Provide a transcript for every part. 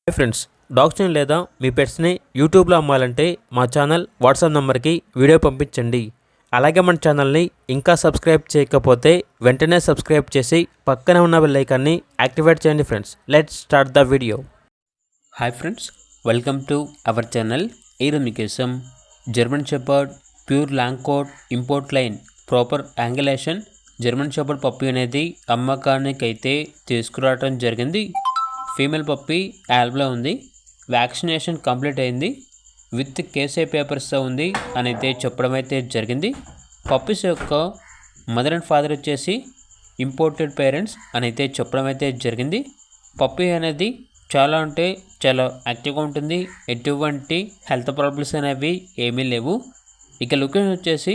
Hi friends, డాగ్స్ని లేదా మీ పెట్స్ని యూట్యూబ్లో అమ్మాలంటే మా ఛానల్ వాట్సాప్ నెంబర్కి వీడియో పంపించండి. అలాగే మన ఛానల్ని ఇంకా సబ్స్క్రైబ్ చేయకపోతే వెంటనే సబ్స్క్రైబ్ చేసి పక్కనే ఉన్న బెల్ ఐకాన్ని యాక్టివేట్ చేయండి. Friends, let's start the video. Hi friends, welcome to our channel. ఈరోజు మీకోసం German shepherd pure long coat import line proper angulation German shepherd puppy అనేది అమ్మకానికైతే తీసుకురావడం జరిగింది. ఫీమేల్ పప్పీ యాల్బ్లో ఉంది. వ్యాక్సినేషన్ కంప్లీట్ అయింది. విత్ కేసే పేపర్స్తో ఉంది అని అయితే చెప్పడం అయితే జరిగింది. పప్పీస్ యొక్క మదర్ అండ్ ఫాదర్ వచ్చేసి ఇంపోర్టెడ్ పేరెంట్స్ అని అయితే చెప్పడం అయితే జరిగింది. పప్పీ అనేది చాలా యాక్టివ్గా ఉంటుంది. ఎటువంటి హెల్త్ ప్రాబ్లమ్స్ అనేవి ఏమీ లేవు. ఇక లొకేషన్ వచ్చేసి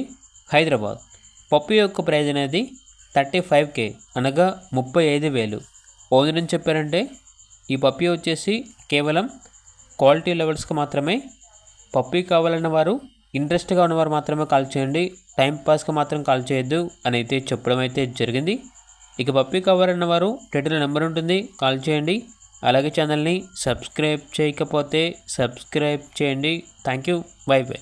హైదరాబాద్. పప్పీ యొక్క ప్రైజ్ అనేది 35K అనగా 35,000. ఓనర్ అని చెప్పారంటే ఈ పప్పీ వచ్చేసి కేవలం క్వాలిటీ లెవెల్స్కి మాత్రమే. పప్పీ కావాలన్న వారు, ఇంట్రెస్ట్గా ఉన్నవారు మాత్రమే కాల్ చేయండి. టైంపాస్కి మాత్రం కాల్ చేయొద్దు అని అయితే చెప్పడం అయితే జరిగింది. ఇక పప్పీ కావాలన్న వారు టైటిల్ నెంబర్ ఉంటుంది, కాల్ చేయండి. అలాగే ఛానల్ని సబ్స్క్రైబ్ చేయకపోతే సబ్స్క్రైబ్ చేయండి. Thank you. By by.